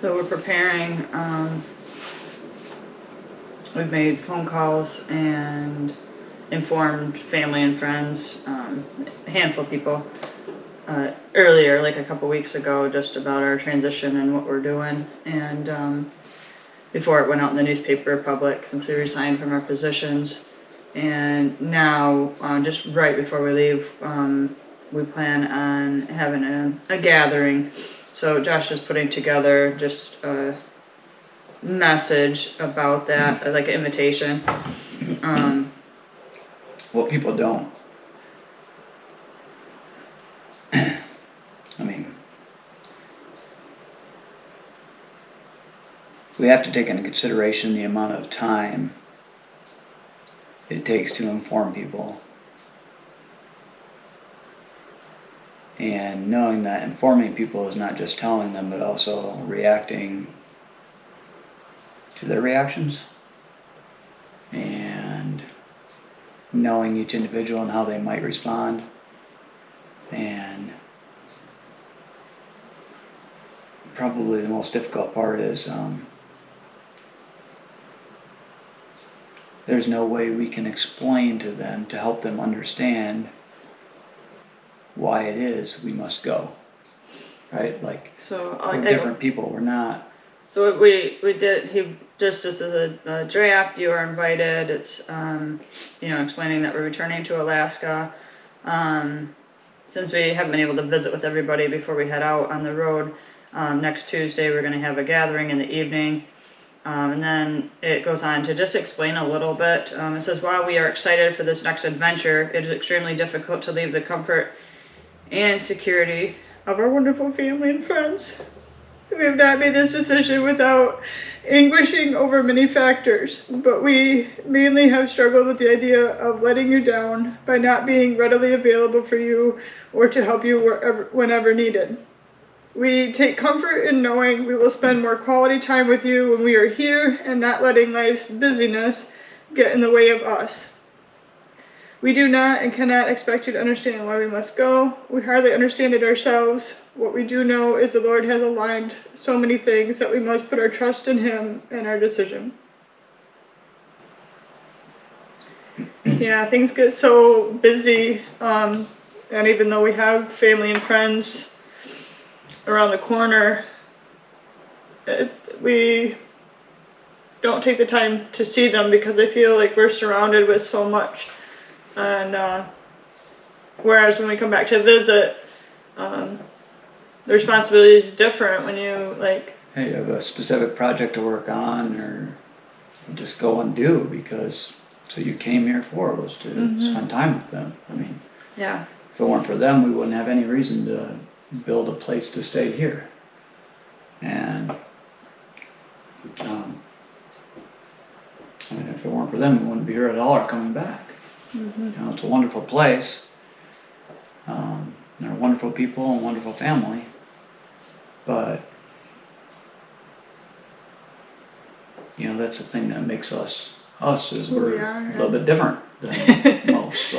So we're preparing, we've made phone calls and informed family and friends, a handful of people, earlier, like a couple weeks ago, just about our transition and what we're doing. And before it went out in the newspaper public, since we resigned from our positions. And now, just right before we leave, we plan on having a gathering. So Josh is putting together just a message about that, like an invitation. Well, people don't. I mean, we have to take into consideration the amount of time it takes to inform people. And knowing that informing people is not just telling them, but also reacting to their reactions. And knowing each individual and how they might respond. And probably the most difficult part is there's no way we can explain to them to help them understand why it is we must go, right? Like, So we're different people. We're not. So what we did, just as a draft, you are invited. It's explaining that we're returning to Alaska. Since we haven't been able to visit with everybody before we head out on the road, next Tuesday we're going to have a gathering in the evening. And then it goes on to just explain a little bit. It says, while we are excited for this next adventure, it is extremely difficult to leave the comfort and security of our wonderful family and friends. We have not made this decision without anguishing over many factors, but we mainly have struggled with the idea of letting you down by not being readily available for you or to help you whenever needed. We take comfort in knowing we will spend more quality time with you when we are here and not letting life's busyness get in the way of us. We do not and cannot expect you to understand why we must go. We hardly understand it ourselves. What we do know is the Lord has aligned so many things that we must put our trust in Him in our decision. Yeah, things get so busy, and even though we have family and friends around the corner, we don't take the time to see them because I feel like we're surrounded with so much. And whereas when we come back to visit, the responsibility is different when you Hey, you have a specific project to work on, or just go and do, because that's what you came here for, was to spend time with them. I mean, yeah. If it weren't for them, we wouldn't have any reason to build a place to stay here. And if it weren't for them, we wouldn't be here at all or coming back. It's a wonderful place. They're wonderful people and wonderful family. But that's the thing that makes us is we're a little bit different than most.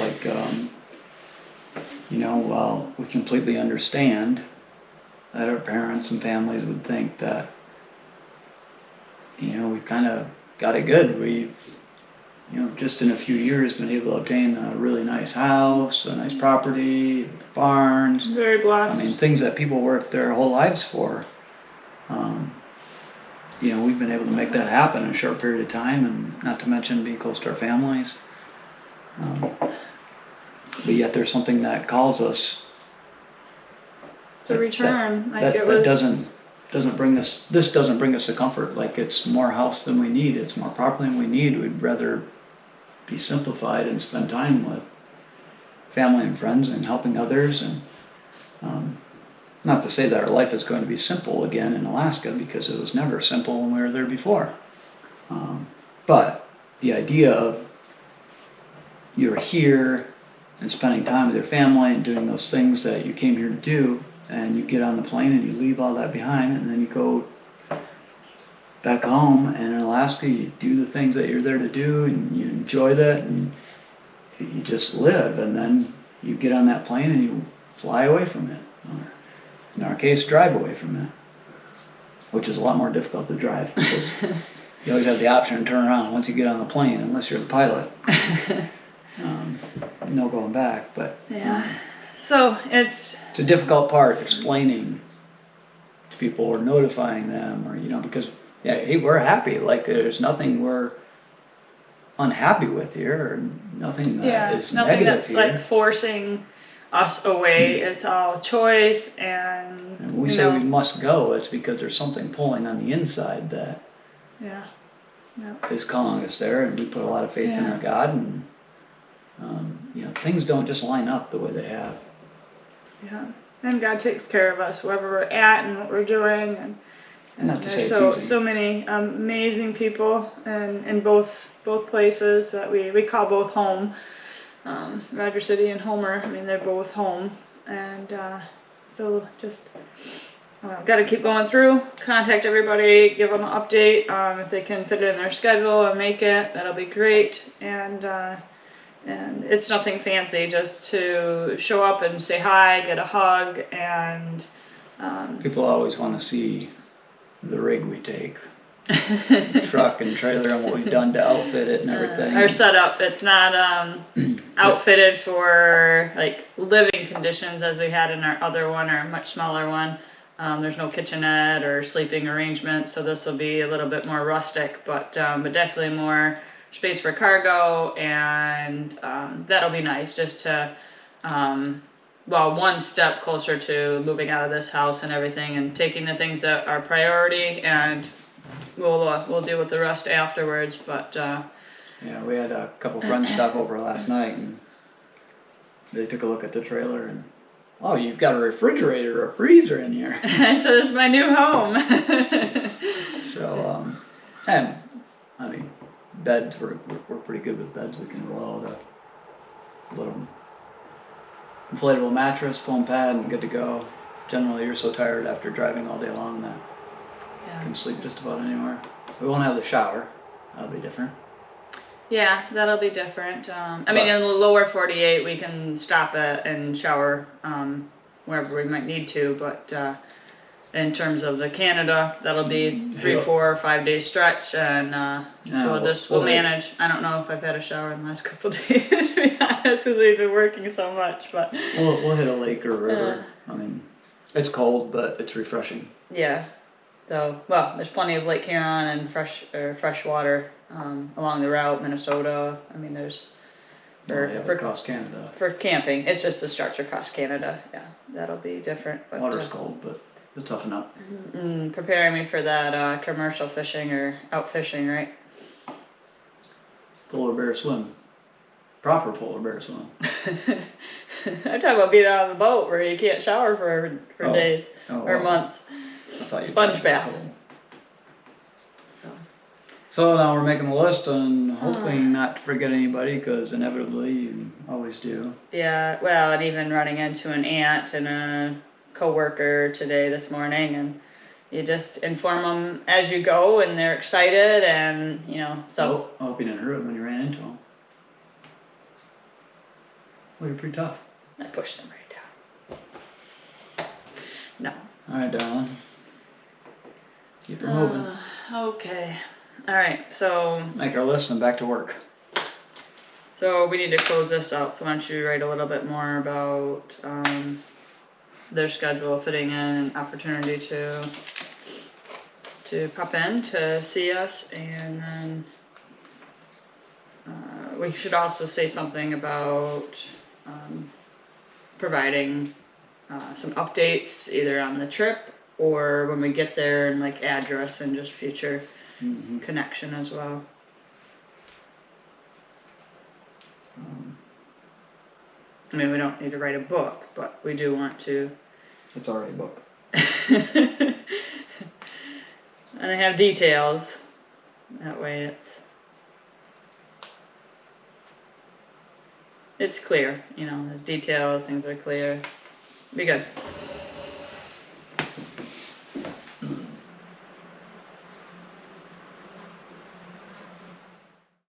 While we completely understand that our parents and families would think that we've kind of got it good. We've just in a few years been able to obtain a really nice house, a nice property, barns. Very blessed. I mean, things that people work their whole lives for. We've been able to make that happen in a short period of time, and not to mention being close to our families. But yet there's something that calls us to return. That doesn't bring us the comfort. Like, it's more house than we need. It's more property than we need. We'd rather be simplified and spend time with family and friends and helping others. And not to say that our life is going to be simple again in Alaska, because it was never simple when we were there before. But the idea of you're here and spending time with your family and doing those things that you came here to do, and you get on the plane and you leave all that behind, and then you go back home, and in Alaska you do the things that you're there to do, and you enjoy that, and you just live, and then you get on that plane and you fly away from it, or in our case, drive away from it. which is a lot more difficult to drive because you always have the option to turn around once you get on the plane, unless you're the pilot. No going back, but Yeah. So it's a difficult part explaining to people or notifying them, or because hey, we're happy. Like there's nothing we're unhappy with here, or nothing that is nothing negative that's here. like forcing us away. It's all choice, and And when we say we must go, it's because there's something pulling on the inside that is calling us there, and we put a lot of faith in our God, and things don't just line up the way they have. Yeah, and God takes care of us wherever we're at and what we're doing, and Not to say there's it's easy. so many amazing people in both places that we call both home. Roger City and Homer, I mean they're both home, and so just got to keep going through, contact everybody, give them an update if they can fit it in their schedule and make it, that'll be great. And it's nothing fancy, just to show up and say hi, get a hug, and People always want to see the rig we take, truck and trailer, and what we've done to outfit it and everything. Our setup, it's not outfitted for like living conditions as we had in our other one, our much smaller one. There's no kitchenette or sleeping arrangement, so this will be a little bit more rustic, but definitely more space for cargo, and that'll be nice just to one step closer to moving out of this house and everything, and taking the things that are priority, and we'll deal with the rest afterwards. But yeah, we had a couple friends stop over last night, and they took a look at the trailer, and oh, you've got a refrigerator or a freezer in here. I said it's my new home. So and I mean, beds, we're pretty good with beds. We can roll out a little inflatable mattress, foam pad, and good to go. Generally, you're so tired after driving all day long that you can sleep just about anywhere. We won't have the shower. That'll be different. Yeah, that'll be different. I mean, in the lower 48, we can stop it and shower wherever we might need to, but in terms of the Canada, that'll be 3, 4, or 5 day stretch, and we'll manage. I don't know if I've had a shower in the last couple of days, to be honest, because we've been working so much. But we'll hit a lake or a river. I mean, it's cold, but it's refreshing. Yeah. So there's plenty of Lake Huron and fresh water along the route, Minnesota. I mean, there's for across Canada for camping. It's just a stretch across Canada. Yeah, that'll be different. But, water's cold, but it'll toughen up. Preparing me for that commercial fishing or out fishing, right? Polar bear swim. Proper polar bear swim. I'm talking about being out on the boat where you can't shower for days or months. Sponge bath. So now we're making a list and hoping not to forget anybody, because inevitably you always do. Yeah, well, and even running into an aunt and a coworker this morning, and you just inform them as you go, and they're excited, and so. I hope you didn't hurt them when you ran into them. Well, you're pretty tough. I pushed them right down. No. All right, darling. Keep her moving. Okay. All right. So. Make our list and back to work. So we need to close this out. So why don't you write a little bit more about their schedule fitting in, an opportunity to pop in to see us, and then we should also say something about providing some updates either on the trip or when we get there, and like address and just future connection as well. I mean, we don't need to write a book, but we do want to. It's already a book. And I have details. That way it's clear. The details, things are clear. Be good.